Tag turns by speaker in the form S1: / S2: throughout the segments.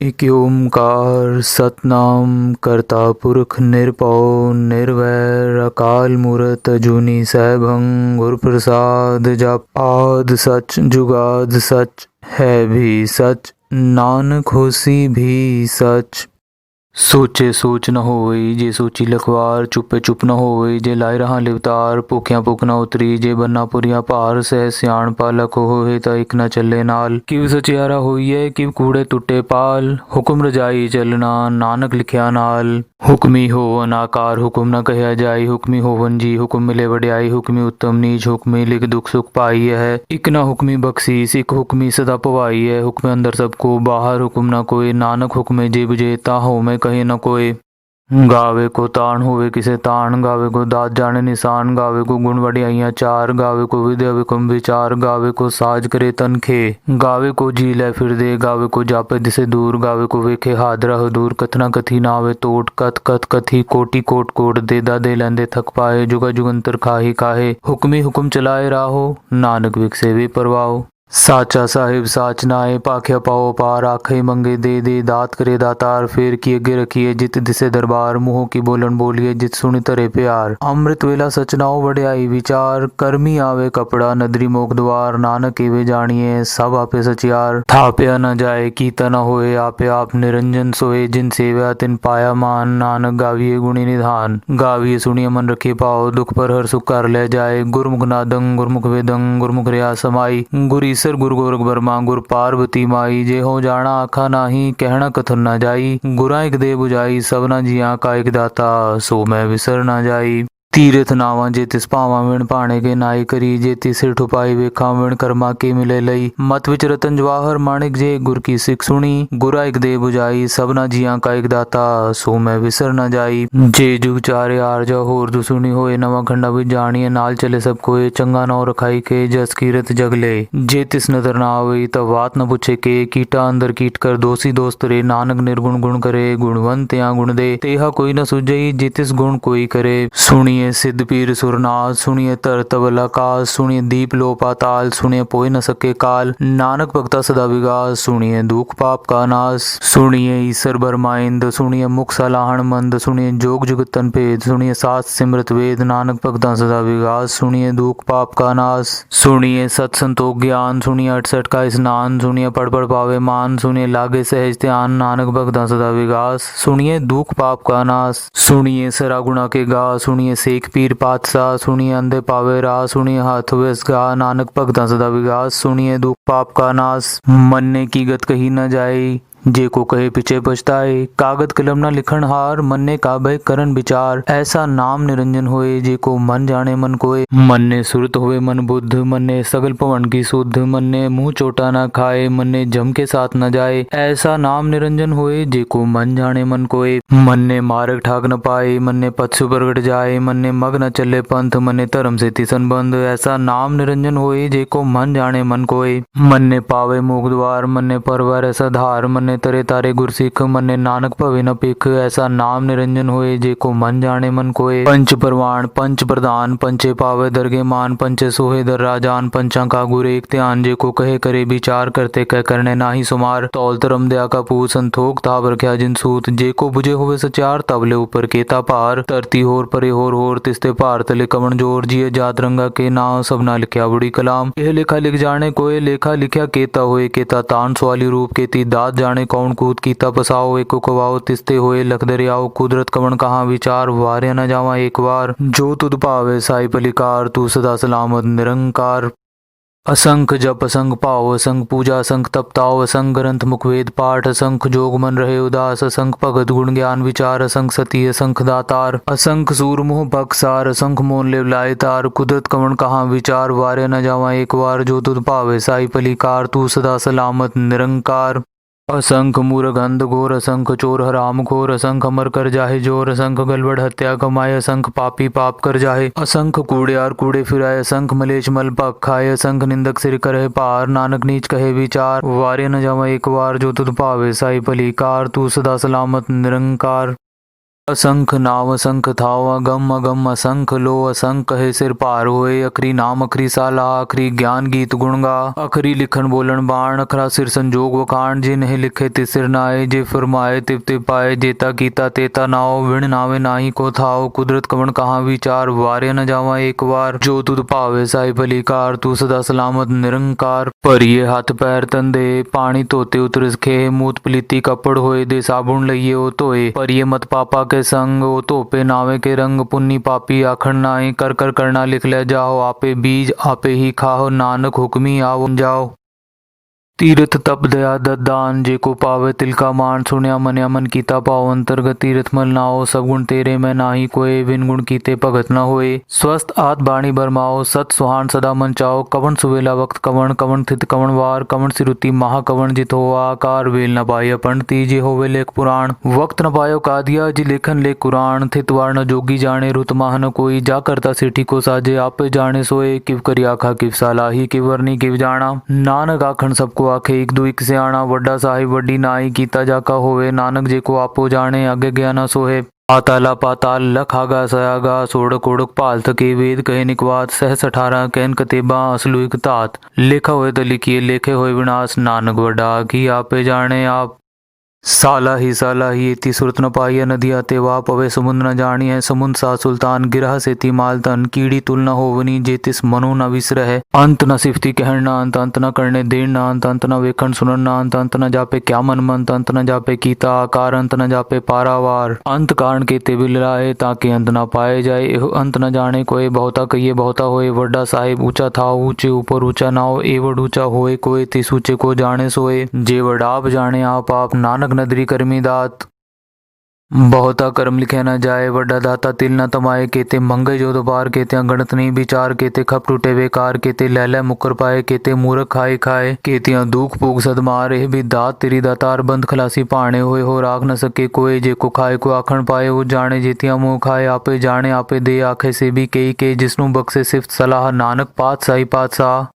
S1: इक ओंकार सतनाम करता पुरख निरभउ निर्वैर अकाल मूरत अजूनी सैभं गुर प्रसाद जप आद सच जुगाद सच है भी सच नानक होसी भी सच। सोचे सोच न होई जे सोची लखवार चुपे चुप न होई जे लाई रहा लिवतार भूखिया भूख न उतरी जे बन्ना पुरिया भार सह सियाण पालक होए ता इक न चले नाल किव सचियारा होइए किव कूड़े टुटे पाल हुक्म रजाई चलना नानक लिखिया नाल हुक्मी होवन आकार हुक्म न कहया जाई हुक्मी होवन जी हुक्म मिले वड्याई हुक्मी उत्तम नीच हुक्मी लिख दुख सुख पाई है इक न हुक्मी बख्शीस इक हुक्मी सदा पवाई है हुक्म अंदर सबको बाहर हुक्म न कोई नानक हुक्मे जे बुझे ता हो में कहे न कोई गावे को तान होवे किसे तान गावे को दात जाने निशान गावे को गुण वड्याइयां चार गावे को विद्या विकुम विचार गावे को साज करे तनखे गावे को जी ले फिर दे गावे को जापे दिसे दूर गावे को वेखे हादरा दूर कथना कथी नावे तोट कथ कथ कथी कोटि कोट कोट दे दा दे लेंदे थक पाए जुगा जुगंतर खाही काहे हुक्मी हुक्म चलाए राहो नानक विकसे वे परवाओ साचा साहिब साच नाए पाख्या पाओ पार आखे मंगे दे दे दात करे दातार फेर की अगे रखिए जित दिसे दरबार मुंह की बोलन बोलिए जित सुनि तरे प्यार अमृत वेला सचनाओ वड्याई विचार कर्मी आवे कपड़ा नदरी मोक द्वार नानक एवे जानिए सब आपे सचियार थाप्या न जाए कीता न होए आपे आप निरंजन सोए जिन सेव्या तिन पाया मान नानक गाविये गुणी निधान गाविये सुनिए मन रखे पाओ दुख पर हर सुख कर ले जाए गुरमुख नादंग गुरमुख वेदंग गुरमुख रिया समाई गुरी गुरु गोरख बर्मा गुर पार्वती माई जे हो जाना आखा नाही कहना कथन न जाई गुरा एक दे बुझाई सबना जिया का एक दाता सो मैं विसर न जाई तीरथ नावा जे तिस पावा विण पाणे के नाई करी जे ति सिर ठुपाई वेखा विण कर्मा के मिले लई मत विच रतन जवाहर माणिक जे गुर की सिख सुनी गुरा एक दे बुझाई सबना जिया का एक दाता सो मैं विसर न जाई जे जुग चारे आरजा होर दुसुनी होए नवा खंडा भी जानिए नाल चले सब कोए चंगा नौ रखाई के जस कीरत जगले जे तिस नजर ना आवे तब बात न पूछे के कीटा अंदर कीट कर दोषी दोस्त रे नानक निर्गुण गुण करे गुणवंत या गुण दे तेहा कोई न सुझई जे तिस गुण कोई करे सुनिए सिद्ध पीर सुरनाथ सुनिए तर तबल आकाश सुनिए दीप लो पाताल सुनिए पोय न सके काल नानक भक्ता सदा विगास सुनिए दुख पाप का नाश सुनिए ईसर बरमाइंद सुनिए मुख सलाहन मंद सुनिए जोग जुगत तन भेद सुनिए सास सिमरत वेद नानक भक्ता सदा विगास सुनिए दुख पाप का नाश सुनिए सत संतोख ज्ञान सुनिए 68 का स्नान सुनिए पढ़ पढ़ पावे मान सुनिए लागे सहज ध्यान नानक भक्ता सदा विगास सुनिए दुख पाप का नाश सुनिए सरा गुणा के गा सुनिए सेख पीर पातशाह सुनिए अंधे पावे राह सुनिए हाथ वेस गा नानक भक्ता सदा विगास सुनिए दुख पाप का नाश मन्ने की गत कही न जाए जे को कहे पीछे पछताए कागद कलम न लिखन हार मन्ने का भय करन विचार ऐसा नाम निरंजन होए जे को मन जाने मन कोय मन्ने सुरत होए मन बुद्ध मन्ने सगल पवन की शुद्ध मन्ने मुंह चोटा न खाए मन्ने जम के साथ न जाए ऐसा नाम निरंजन होए जे को मन जाने मन कोय मन्ने मार्ग ठाक न पाए मन्ने पथ से प्रगट जाए मन्ने मग न चले पंथ मन्ने धर्म से तिसन बंध ऐसा नाम निरंजन होए जे को मन जाने मन कोय मन्ने पावे मुख द्वार मन्ने परवर ऐसा धार मन्ने तरे तारे गुरसिख मन्ने नानक भवे न पिख ऐसा नाम निरंजन होए जे को मन जाने मन कोय पंच परवान पंच प्रधान पंचे पावे दरगे मान पंचे सोहे दर राजान पंचा का गुर एक ध्यान जे को कहे करे विचार करते कह करने नाही सुमार तौल तरम दया का पू संतोख ताब रख्या जिन सूत जे को बुझे होवे सचार तबले ऊपर केता पार तरती होर परे होर तिस्ते पार तले कमन जोर जिये जात रंगा के नाव सब ना लिखया बड़ी कलाम यह लेखा लिख जाने कोय लेखा लिखया केता होए केता तान सवाली रूप केती दात जाने कौन कूद कीता पसाओ एको कवाओ तिस्ते होए लख दरियाओ कुदरत कवन कहाँ विचार वार्य न जावा एक बार जो तुद पावे साई पलिकार तू सदा सलामत निरंकार असंख जप असंख पाओ असंख पूजा असंख तपताओ असंख ग्रंथ मुखवेद पाठ असंख जोग मन रहे उदास असंख भगत गुण ज्ञान विचार असंख सती असंख दातार असंख सूर मुह बक्सार असंख मोन ले लाए तार कुदरत कवन कहाँ विचार वार्य न जावा एक बार जो तुद पावे साई पलिकार तू सदा सलामत निरंकार असंख मूर्ख अंध घोर असंख चोर हराम घोर असंख अमर कर जाहे जोर असंख गलबड़ हत्या कमाए असंख पापी पाप कर जाहे असंख कूड़ेयार कूड़े फिराए असंख मलेच मल पक खाए असंख निंदक सिर करे पार नानक नीच कहे विचार वार्य न जावा एक बार जो तुद पावे साई पलिकार तू सदा सलामत निरंकार। असंख नाव असंख थाव अगम अगम असंख लो असंख है सिर पार होए। अखरी नाम अखरी साला अखरी ज्ञान गीत गुण गा। अखरी लिखन बोलन बाण अखरा सिर संजोग वखाण। जिन्हें लिखे तिसिर नाए जे फरमाए तिव तिव पाए। जेता कीता तेता नाओ विण नावे नाही को थाओ। कुदरत कवन कहाँ विचार वारे न जावा एक बार। जो तुद पावे साई भलीकार तू सदा सलामत निरंकार। पर ये हाथ पैर तंदे पानी धोते उतर खे। मूत पलीती कपड़ होए दे साबुन लइए ओ धोए। पर ये मत पापा के संग ओ धोपे नावे के रंग। पुन्नी पापी आखण नाई कर कर करना लिख ले जाओ। आपे बीज आपे ही खाओ नानक हुक्मी आओ जाओ। तीर्थ तप दया ददान जे को पावे तिल का मान। सुनया मनया मन कीता पाओ अंतर्गत तीर्थ मल नाओ। सब गुण तेरे में नाही कोय विन गुण कीते भगत न होए। स्वस्थ आत बाणी बरमाओ सत सुहान सदा मन चाओ। कवन सुवेला वक्त कवन कवन थित कवन वार। कवन सिरुति महा कवन जित हो आकार। वेल न पाया पंडिती जे होवे लेख पुराण। वक्त न पायो कादिया जी लेखन लेख कुरान। थित वार न जोगी जाने रुत माह न कोई। जा करता सेठी को साजे आपे जाने सोए। किव करी आखा किव सालाही किव वरनी किव जाना। नानक आखन सबको आखे एक दू एक सियाणा। वड्डा साहिब वड्डी नाई कीता जाका होवे। नानक जे को आपो जाने आगे गया न सोहे। पाताला पाताल लख आगा सयागा। सोड़क ओड़क पाल थके वेद कहे निकवात। सहस 18 कहन कतेबा असलु एक तात। लेखा होए तो लिखिए लेखे होए विनाश। नानक वड्डा आखी आपे जाने आप। साला ही इति सुरत न पाई नदिया ते वा पवे समुद्र न जानी है। समुद्र सा सुल्तान गिरह से ती माल तन। कीड़ी तुल न होवनी जे तिस मनो न विसरह। अंत न सिफती कहन न अंत अंत न करने देन न अंत अंत न वेखन सुनन न अंत अंत न जापे क्या मन मंत। अंत न जापे कीता आकार अंत न जापे पारावार। अंत कारण के ते बिलराए ताकि अंत न पाए जाए। एहो अंत न जाने कोई बहुता कहिए बहुता होए। वड्डा साहिब ऊंचा था ऊंचे ऊपर ऊंचा नाव। एवड ऊंचा होए कोई तिस ऊंचे को जाने सोए। जे वड आप जाने आप नानक नदरी करमी दात। बहुता कर्म लिखे न जाए वड्डा दाता तिल न तमाए। केते मंगे जो दोबार केते गणत नहीं विचार। केते खप टूटे बेकार केते लैले मुकर पाए। केते मूर्ख खाए खाए केतियां दुख पूग सद मार। एह भी दात तेरी दातार बंद खलासी पाने होए हो राख न सके कोई। जे को खाए को आखण पाए वो जाने जेतियां मुंह खाए। आपे जाने आपे दे आखे से भी कई के जिसनु बख्शे सिफ्त सलाह। नानक पातशाही पातशाह।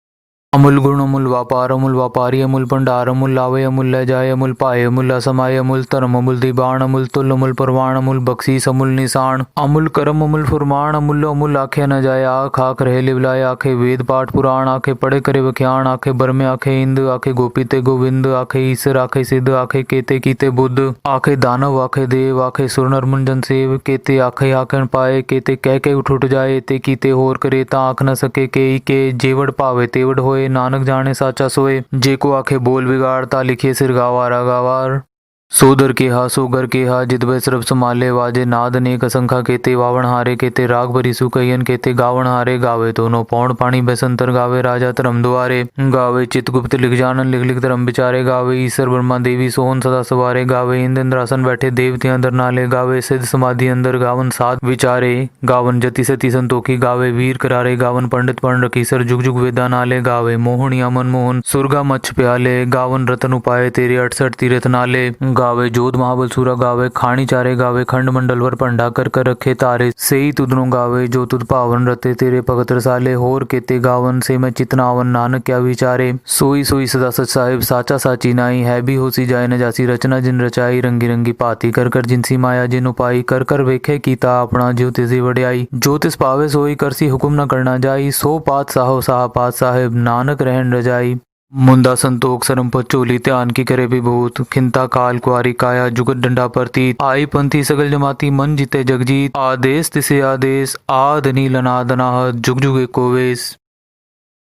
S1: अमूल गुण अमूल व्यापारी अमूल भंडार। अमूल लावे अमूल ले जाए। अमूल पाए अमूल असमाय। अमूल धर्म अमूल दीबान। अमूल तुल अमूल परवान। अमूल बख्शीस अमूल निशान। अमूल करम अमूल फुरमान। अमूल्य अमूल आखे न जाए। आख आख रहे लिवलाए। आखे वेद पाठ पुराण। आखे पढ़े करे वख्याण। आखे बरमे आखे इंद। आखे गोपीते गोविंद। आखे ईश्वर आखे सिद्ध। आखे केते कीते बुद्ध। आखे दानव आखे देव। आखे सुर नर मुंजन सेव। केते आखे आखन पाए। केते कह के उठ जाए। ते कीते होर करे ता आख न सके के जेवड़ पावे तेवड़ होए। नानक जाने साचा सोए। जे को आखे बोल बिगाड़ता लिखिए सिर गावार गावार। सोदर केहा सोगर केहा जित वे सर्व संभाले। वाजे नाद नेक असंखा केते वावण हारे। केते राग भरी सुकैयन केते गावण हारे। गावे दोनों पौण पानी बसंतर। गावे राजा धर्म द्वारे। गावे चितगुप्त लिख जानन लिख लिख धर्म विचारे। गावे ईश्वर ब्रह्मा देवी सोहन सदा सवारे। गावे इंद्र इंद्रासन बैठे देवते अंदर नाले। गावे सिद्ध समाधि अंदर गावन साध विचारे। गावन जति सती संतोखी। गावे वीर करारे। गावन पंडित पर्ण रकीसर जुग जुग वेदा नाले। गावे मोहन या मनमोहन सुरगा मच्छ प्याले। गावन रतन उपाय तेरे 68 तीरथ नाले। गावे जोध महाबल सूरा। गावे खानी चारे। गावे खंड मंडल वर पंडा कर रखे तारे। सेई तुदनो गावे जो तुद पावन रते तेरे भगत रसाले। होर केते गावन से मैं चितनावन नानक क्या विचारे। सोई सोई सदा सच साहिब साचा साची नाई। है भी होसी जाए न जासी रचना जिन रचाई। रंगी रंगी पाती कर जिनसी माया जिन उपाई। कर वेखे कीता अपना ज्यो तिसी वड्याई। जो तिस पावे सोई करसी हुकुम न करना जाई। सो पात साहो साहा पात साहिब नानक रहन रजाई। मुंदा संतोख सरम चोली ध्यान की करे विभूत। खिंता काल कुआरी काया जुगत डंडा प्रतीत। आई पंथी सगल जमाती मन जीते जगजीत। आदेश तिसे आदेश आद नील अनाद अनाहत। जुग जुग एको वेश।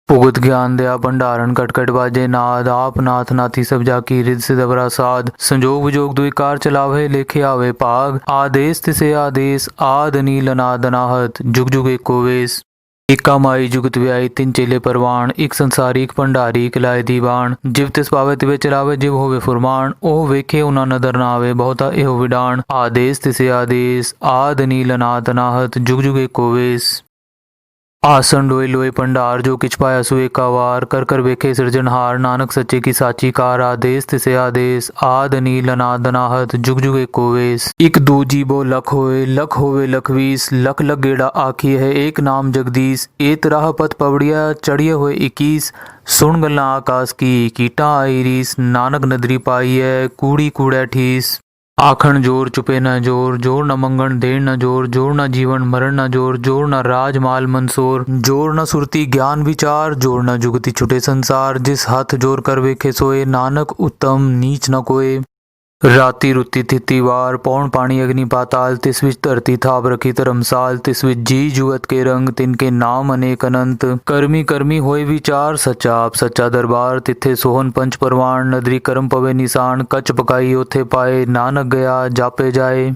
S1: पुगत ज्ञान दया भंडारण कटकट बाजे नाद। आप नाथ नाथी सब जाकी रिद से दबरा साध। संजोग विजोग दुइकार चलावे लेखे आवे पाग। आदेश तिसे आदेश आद नील अनाद अनाहत। जुग जुग एको वेश। इक्का माई जुगत व्याई तिन चेले परवान। एक संसारी एक भंडारी एक लाए दीवान। जिव तिस पावे तिवे चलावे जिव होवे फुरमान। ओह वेखे उना नदर न आवे बहुता एहो विडान। आदेश तिसे आदेश आद नील अनाथ अनाहत। जुग जुग एको वेश। आसन लोए लोए पंडार जो किछ पाया सुए का वार। कर वेखे सृजनहार नानक सच्चे की साची कार। आदेश तिसे आदेश आद नील अनाद अनाहत। जुग जुग एको वेश। इक दू जीबो लख होवे लख वीस। लख लख गेड़ा आखी है एक नाम जगदीश। एत राह पथ पवड़िया चढ़िए हुए 21। सुन गल्ला आकाश की कीटा आई रीस। नानक नदरी पाई है कूड़ी कूड़ा ठीस। आखण जोर चुपे न जोर, जोर न मंगण देण न जोर, जोर न जीवन मरण न जोर, जोर न राज माल मनसोर, जोर न सुरती ज्ञान विचार, जोर न जुगति छुटे संसार, जिस हाथ जोर कर वेखे सोए, नानक उत्तम नीच न कोय। राति रुति तिथि वार, पौन पानी अग्नि पाताल, तिस विच धरती थाप रखी धर्मसाल, तिस विच जी जुगत के रंग, तिनके नाम अनेक अनंत, कर्मी कर्मी होए विचार, सच्चा आप सच्चा दरबार, तिथे सोहन पंच परवान, नदरी कर्म पवे निशान, कच पकाई ओथे पाए, नानक गया जापे जाए।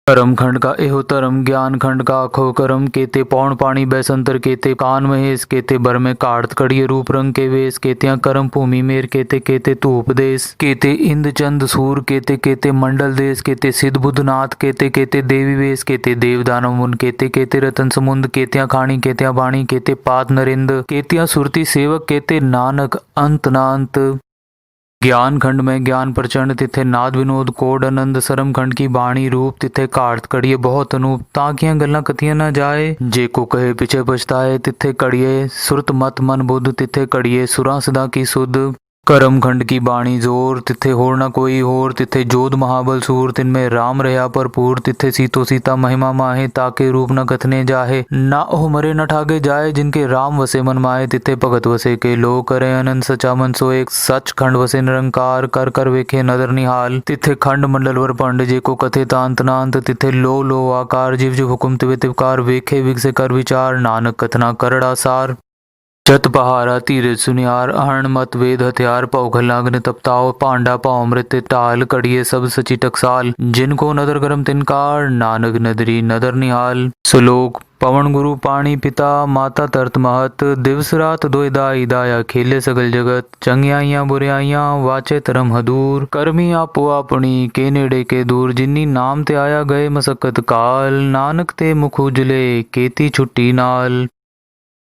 S1: कर्म खंड का एहो धर्म, ज्ञान खंड का अखो कर्म, केते पौन पानी बैसंतर, केते कान महेश, केते बर में काढ़त कड़िए रूप रंग के वेश, केतिया कर्म भूमि मेर, केते केते तू उपदेश, केते इंद चंद सूर, केते केते मंडल देश, केते सिद्ध बुद्धनाथ, केते केते देवी वेश, केते देव दानव मुन, केते केते रतन समुंद, केतिया खाणी केतिया बाणी, केते पात नरेंद, केतिया सुरती सेवक, केते नानक अंत ना अंत। ज्ञान खंड में ज्ञान प्रचंड, तिथे नाद विनोद कोड आनंद, सरम खंड की बाणी रूप, तिथे काढ़त कड़िए बहुत अनूप, ताकियां गल्ला कथियां न जाए, जे को कहे पिछे पछताए, तिथे कड़िए सुरत मत मन बुद्ध, तिथे कड़िए सुरा सदा की सुध। करम खंड की बाणी जोर, तिथे होर न कोई होर, तिथे जोध महाबल सूर, तिनमें राम रहा भरपूर, तिथे सीतो सीता महिमा माहे, ताके रूप न कथने जाहे, ना ओह मरे न ठागे जाए, जिनके राम वसे मन माहे, तिथे भगत वसे के लो करे अनंत, सचा मन सो एक सच खंड वसे निरंकार, कर कर वेखे नदर निहाल, तिथे खंड मंडल वर पंड, जे को कथे तांत नांत, तिथे लो लो आकार, जीव जीव हुकुम तिवे तिवकार, वेखे विग से कर विचार, नानक कथना करड़ा सार। जत पहारा तीरथ सुनियार, अहण मत वेद हथियार, पौ घलाग्न तपताओ, पांडा पाओ मृत टाल, कड़िए सब सची टकसाल, जिनको नदर करम तिनकार, नानक नदरी नदर निहाल। श्लोक। पवन गुरु पाणी पिता, माता तरत महत, दिवस रात दोय दाई दाया, खेले सगल जगत, चंगियाइयां बुरियाइयां वाचे तरम हदूर, कर्मी आपो आपनी के नेड़े के दूर, जिन्नी नाम ते आया गए मसक्कत काल, नानक ते मुख उजले केती छुट्टी नाल।